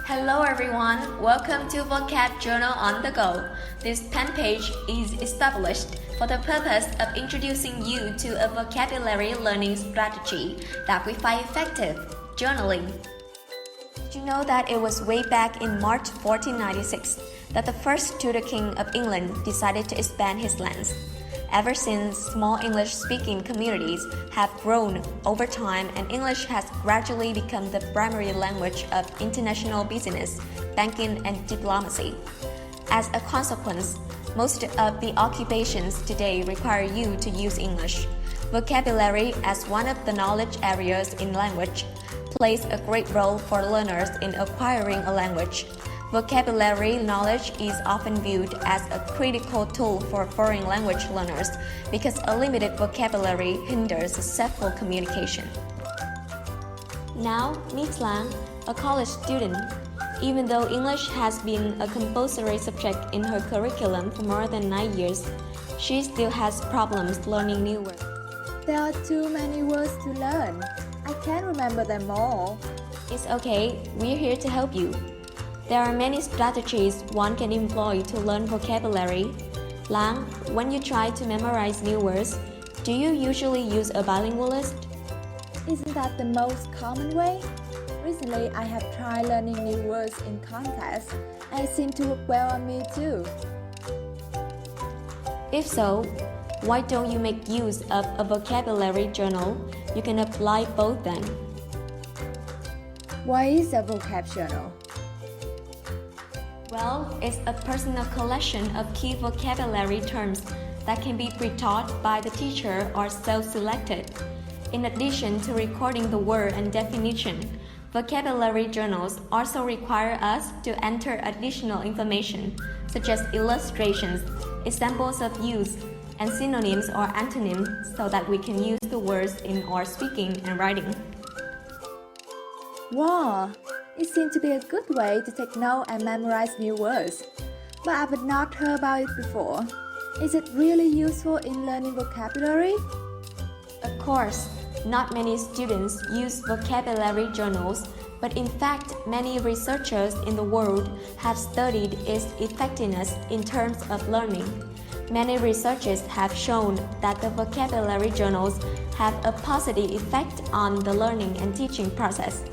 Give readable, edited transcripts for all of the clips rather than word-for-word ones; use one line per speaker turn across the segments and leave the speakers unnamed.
Hello everyone, welcome to Vocab Journal on the Go. This pen page is established for the purpose of introducing you to a vocabulary learning strategy that we find effective, journaling. Did you know that it was way back in March 1496 that the first Tudor King of England decided to expand his lands? Ever since, small English-speaking communities have grown over time and English has gradually become the primary language of international business, banking, and diplomacy. As a consequence, most of the occupations today require you to use English. Vocabulary, as one of the knowledge areas in language, plays a great role for learners in acquiring a language. Vocabulary knowledge is often viewed as a critical tool for foreign language learners because a limited vocabulary hinders successful communication. Now, Miss Lang, a college student, even though English has been a compulsory subject in her curriculum for more than 9 years, she still has problems learning new words.
There are too many words to learn. I can't remember them all.
It's okay, we're here to help you. There are many strategies one can employ to learn vocabulary. Lang, when you try to memorize new words, do you usually use a bilingualist?
Isn't that the most common way? Recently, I have tried learning new words in contests, and it seemed to work well on me too.
If so, why don't you make use of a vocabulary journal? You can apply both then.
What is a vocab journal?
Well, it's a personal collection of key vocabulary terms that can be pre-taught by the teacher or self-selected. In addition to recording the word and definition, vocabulary journals also require us to enter additional information, such as illustrations, examples of use, and synonyms or antonyms so that we can use the words in our speaking and writing.
Wow! It seems to be a good way to take note and memorize new words, but I have not heard about it before. Is it really useful in learning vocabulary?
Of course, not many students use vocabulary journals, but in fact, many researchers in the world have studied its effectiveness in terms of learning. Many researchers have shown that the vocabulary journals have a positive effect on the learning and teaching process.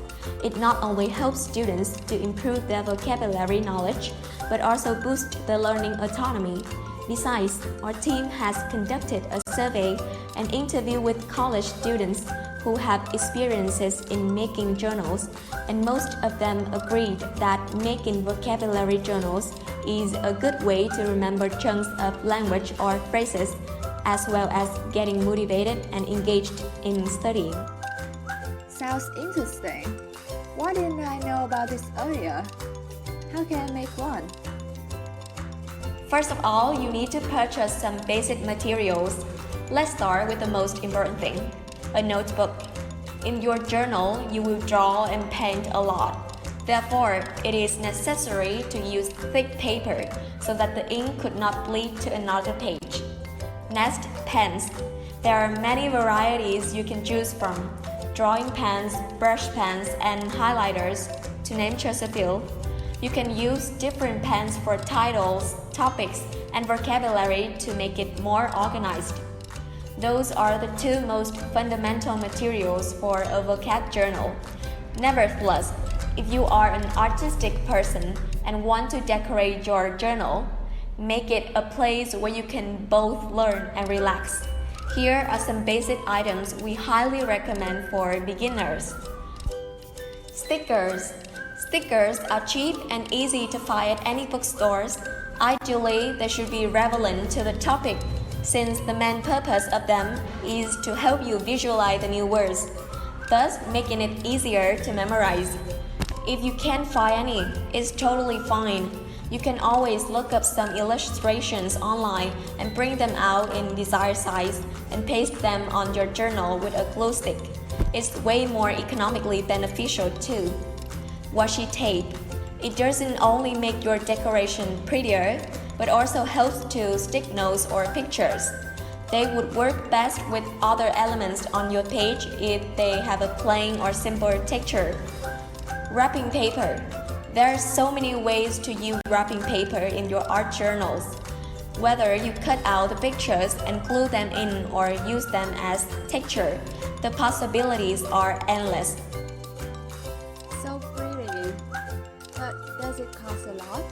It not only helps students to improve their vocabulary knowledge, but also boosts their learning autonomy. Besides, our team has conducted a survey and interview with college students who have experiences in making journals, and most of them agreed that making vocabulary journals is a good way to remember chunks of language or phrases, as well as getting motivated and engaged in studying.
Sounds interesting. Why didn't I know about this earlier? How can I make one?
First of all, you need to purchase some basic materials. Let's start with the most important thing, a notebook. In your journal, you will draw and paint a lot. Therefore, it is necessary to use thick paper so that the ink could not bleed to another page. Next, pens. There are many varieties you can choose from. Drawing pens, brush pens, and highlighters, to name just a few. You can use different pens for titles, topics, and vocabulary to make it more organized. Those are the two most fundamental materials for a vocab journal. Nevertheless, if you are an artistic person and want to decorate your journal, make it a place where you can both learn and relax. Here are some basic items we highly recommend for beginners. Stickers. Stickers are cheap and easy to find at any bookstores. Ideally, they should be relevant to the topic, since the main purpose of them is to help you visualize the new words, thus making it easier to memorize. If you can't find any, it's totally fine. You can always look up some illustrations online and bring them out in desired size and paste them on your journal with a glue stick. It's way more economically beneficial too. Washi tape. It doesn't only make your decoration prettier, but also helps to stick notes or pictures. They would work best with other elements on your page if they have a plain or simple texture. Wrapping paper. There are so many ways to use wrapping paper in your art journals. Whether you cut out the pictures and glue them in or use them as texture, the possibilities are endless.
So pretty. But does it cost a lot?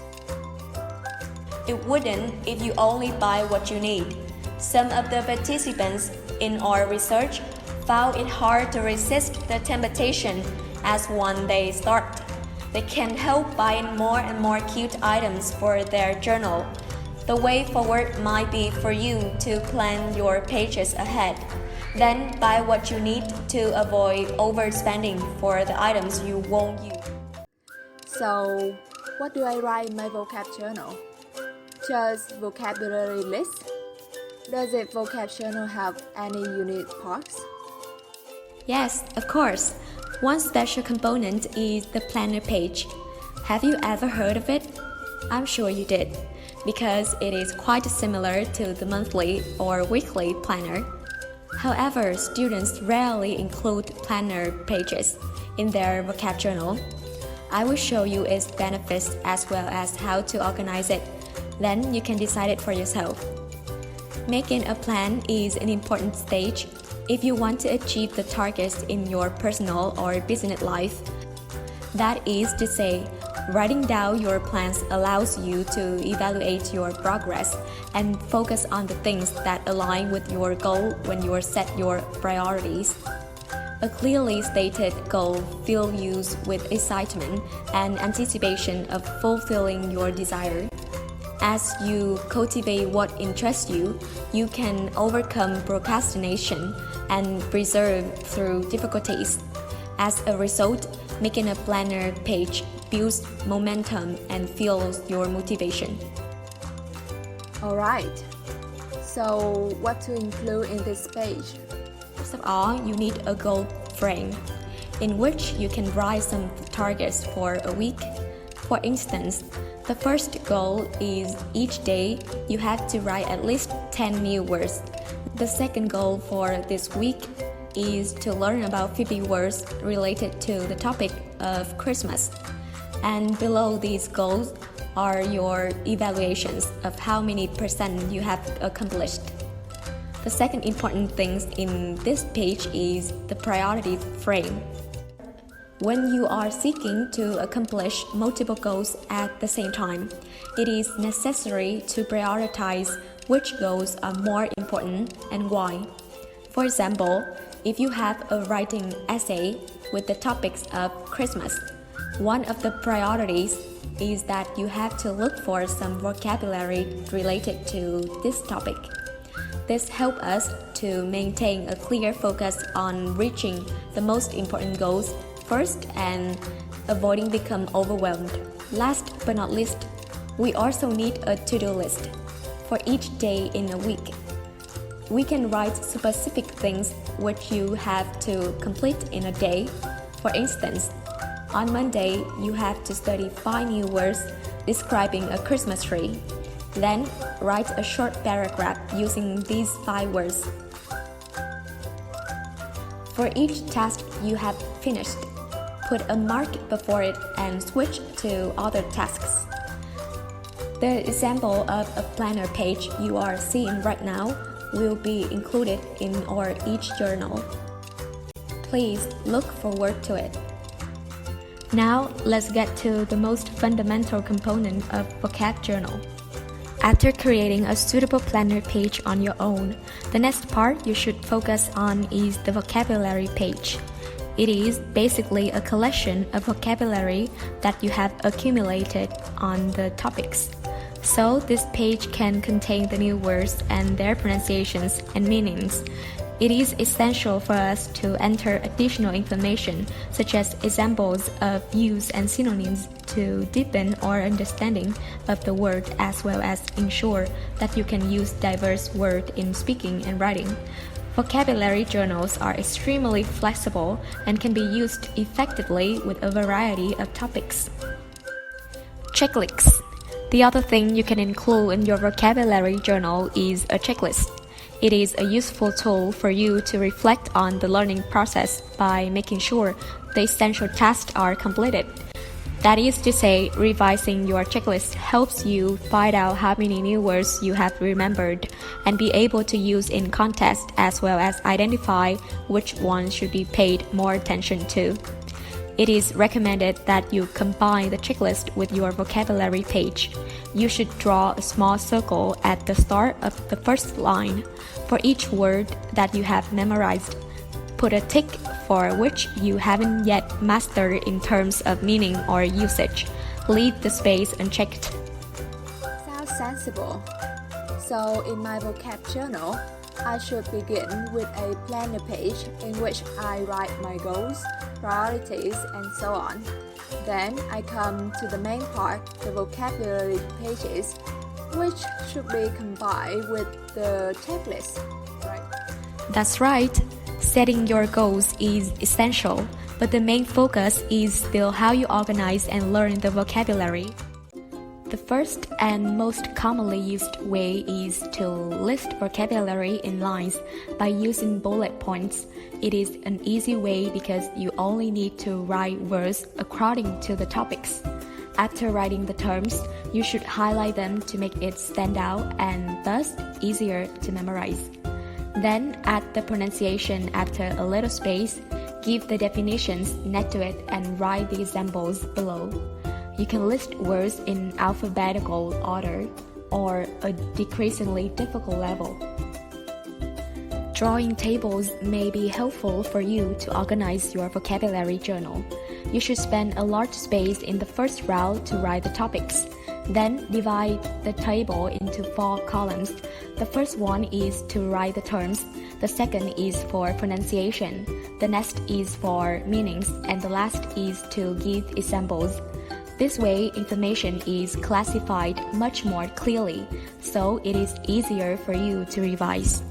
It wouldn't if you only buy what you need. Some of the participants in our research found it hard to resist the temptation as once they start. They can't help buying more and more cute items for their journal. The way forward might be for you to plan your pages ahead. Then buy what you need to avoid overspending for the items you won't use.
So, what do I write in my vocab journal? Just vocabulary list? Does the vocab journal have any unique parts?
Yes, of course. One special component is the planner page. Have you ever heard of it? I'm sure you did, because it is quite similar to the monthly or weekly planner. However, students rarely include planner pages in their vocab journal. I will show you its benefits as well as how to organize it. Then you can decide it for yourself. Making a plan is an important stage if you want to achieve the targets in your personal or business life. That is to say, writing down your plans allows you to evaluate your progress and focus on the things that align with your goal when you set your priorities. A clearly stated goal fills you with excitement and anticipation of fulfilling your desire. As you cultivate what interests you, you can overcome procrastination and persevere through difficulties. As a result, making a planner page builds momentum and fuels your motivation.
Alright, so what to include in this page?
First of all, you need a goal frame in which you can write some targets for a week. For instance, the first goal is each day you have to write at least 10 new words. The second goal for this week is to learn about 50 words related to the topic of Christmas. And below these goals are your evaluations of how many % you have accomplished. The second important thing in this page is the priority frame. When you are seeking to accomplish multiple goals at the same time, it is necessary to prioritize which goals are more important and why. For example, if you have a writing essay with the topics of Christmas, one of the priorities is that you have to look for some vocabulary related to this topic. This helps us to maintain a clear focus on reaching the most important goals first and avoiding becoming overwhelmed. Last but not least, we also need a to-do list for each day in a week. We can write specific things which you have to complete in a day. For instance, on Monday, you have to study 5 new words describing a Christmas tree. Then, write a short paragraph using these 5 words. For each task you have finished, put a mark before it and switch to other tasks. The example of a planner page you are seeing right now will be included in our each journal. Please look forward to it. Now, let's get to the most fundamental component of Vocab Journal. After creating a suitable planner page on your own, the next part you should focus on is the vocabulary page. It is basically a collection of vocabulary that you have accumulated on the topics. So this page can contain the new words and their pronunciations and meanings. It is essential for us to enter additional information, such as examples of use and synonyms, to deepen our understanding of the word as well as ensure that you can use diverse words in speaking and writing. Vocabulary journals are extremely flexible and can be used effectively with a variety of topics. Checklists. The other thing you can include in your vocabulary journal is a checklist. It is a useful tool for you to reflect on the learning process by making sure the essential tasks are completed. That is to say, revising your checklist helps you find out how many new words you have remembered and be able to use in context, as well as identify which ones should be paid more attention to. It is recommended that you combine the checklist with your vocabulary page. You should draw a small circle at the start of the first line. For each word that you have memorized, put a tick for which you haven't yet mastered in terms of meaning or usage. Leave the space unchecked.
Sounds sensible. So in my vocab journal, I should begin with a planner page in which I write my goals, priorities, and so on. Then I come to the main part, the vocabulary pages, which should be combined with the checklist, right?
That's right. Setting your goals is essential, but the main focus is still how you organize and learn the vocabulary. The first and most commonly used way is to list vocabulary in lines by using bullet points. It is an easy way because you only need to write words according to the topics. After writing the terms, you should highlight them to make it stand out and thus easier to memorize. Then add the pronunciation after a little space, give the definitions next to it and write the examples below. You can list words in alphabetical order or a decreasingly difficult level. Drawing tables may be helpful for you to organize your vocabulary journal. You should spend a large space in the first row to write the topics. Then divide the table into 4 columns. The first one is to write the terms, the second is for pronunciation, the next is for meanings, and the last is to give examples. This way, information is classified much more clearly, so it is easier for you to revise.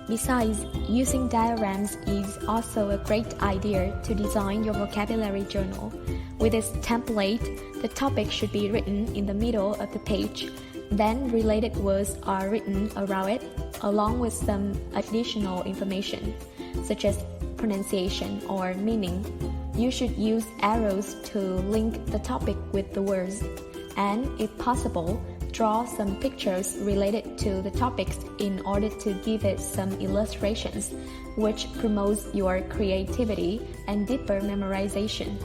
Besides, using diagrams is also a great idea to design your vocabulary journal. With this template, the topic should be written in the middle of the page. Then related words are written around it, along with some additional information, such as pronunciation or meaning. You should use arrows to link the topic with the words, and if possible, draw some pictures related to the topics in order to give it some illustrations, which promotes your creativity and deeper memorization.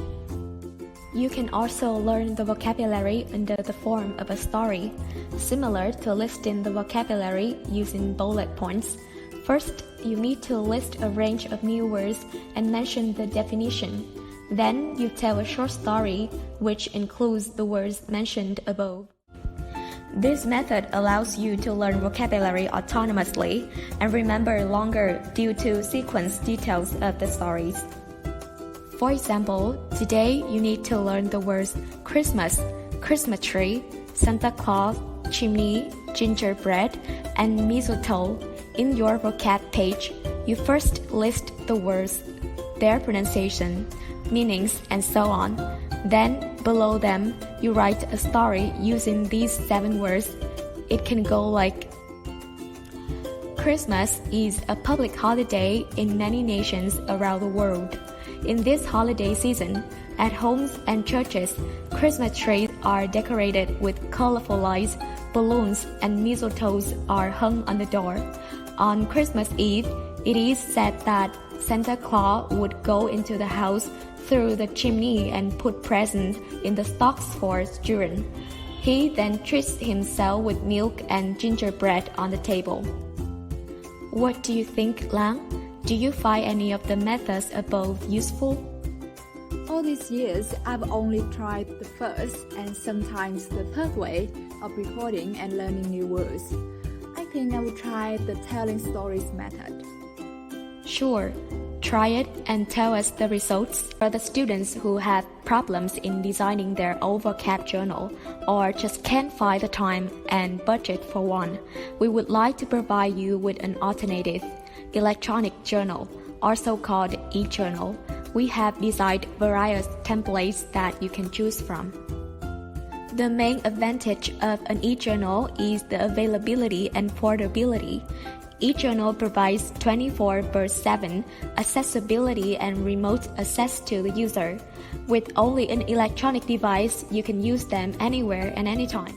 You can also learn the vocabulary under the form of a story, similar to listing the vocabulary using bullet points. First, you need to list a range of new words and mention the definition. Then you tell a short story which includes the words mentioned above. This method allows you to learn vocabulary autonomously and remember longer due to sequence details of the stories. For example, today you need to learn the words Christmas, Christmas tree, Santa Claus, chimney, gingerbread, and mistletoe. In your vocab page, you first list the words, their pronunciation, meanings, and so on. Then, below them, you write a story using these 7 words. It can go like, Christmas is a public holiday in many nations around the world. In this holiday season, at homes and churches, Christmas trees are decorated with colorful lights, balloons, and mistletoes are hung on the door. On Christmas Eve, it is said that Santa Claus would go into the house through the chimney and put presents in the stocks for children. He then treats himself with milk and gingerbread on the table. What do you think, Lang? Do you find any of the methods above useful?
All these years, I've only tried the first and sometimes the third way of recording and learning new words. I think I will try the telling stories method.
Sure. Try it and tell us the results. For the students who have problems in designing their own vocab journal or just can't find the time and budget for one, we would like to provide you with an alternative electronic journal, also called e-journal. We have designed various templates that you can choose from. The main advantage of an e-journal is the availability and portability. eJournal provides 24/7 accessibility and remote access to the user. With only an electronic device, you can use them anywhere and anytime.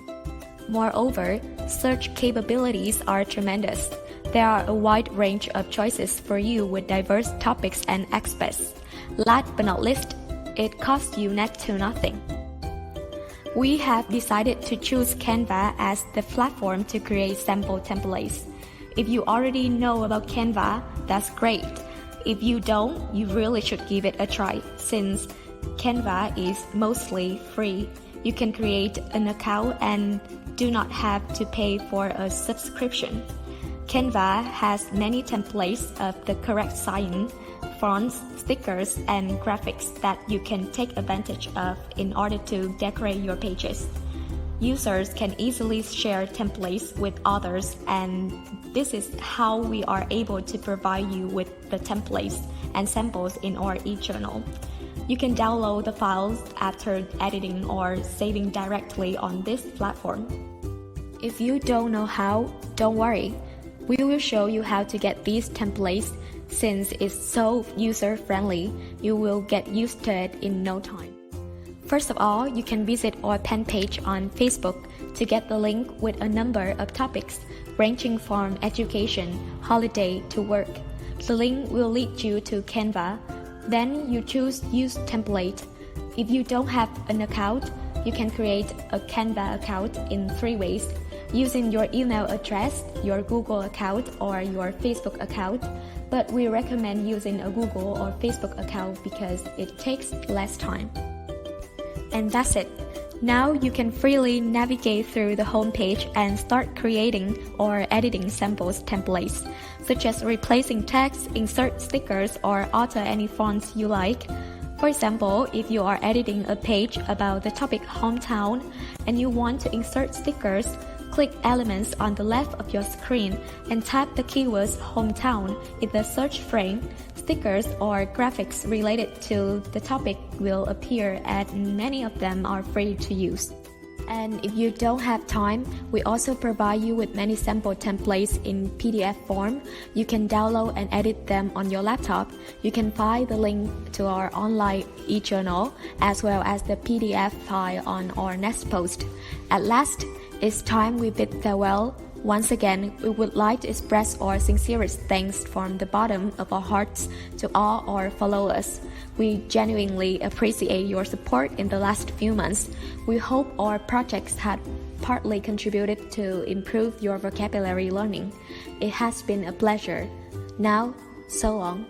Moreover, search capabilities are tremendous. There are a wide range of choices for you with diverse topics and experts. Last but not least, it costs you next to nothing. We have decided to choose Canva as the platform to create sample templates. If you already know about Canva, that's great. If you don't, you really should give it a try, since Canva is mostly free. You can create an account and do not have to pay for a subscription. Canva has many templates of the correct sign, fonts, stickers, and graphics that you can take advantage of in order to decorate your pages. Users can easily share templates with others, and this is how we are able to provide you with the templates and samples in our eJournal. You can download the files after editing or saving directly on this platform. If you don't know how, don't worry. We will show you how to get these templates. Since it's so user-friendly, you will get used to it in no time. First of all, you can visit our fan page on Facebook to get the link with a number of topics ranging from education, holiday to work. The link will lead you to Canva. Then you choose Use Template. If you don't have an account, you can create a Canva account in 3 ways: using your email address, your Google account, or your Facebook account. But we recommend using a Google or Facebook account because it takes less time. And that's it. Now you can freely navigate through the homepage and start creating or editing samples templates, such as replacing text, insert stickers, or alter any fonts you like. For example, if you are editing a page about the topic hometown and you want to insert stickers, click elements on the left of your screen and type the keywords hometown in the search frame. Stickers or graphics related to the topic will appear, and many of them are free to use. And if you don't have time, we also provide you with many sample templates in PDF form. You can download and edit them on your laptop. You can find the link to our online eJournal as well as the PDF file on our next post. At last, it's time we bid farewell. Once again, we would like to express our sincerest thanks from the bottom of our hearts to all our followers. We genuinely appreciate your support in the last few months. We hope our projects had partly contributed to improve your vocabulary learning. It has been a pleasure. Now, so long.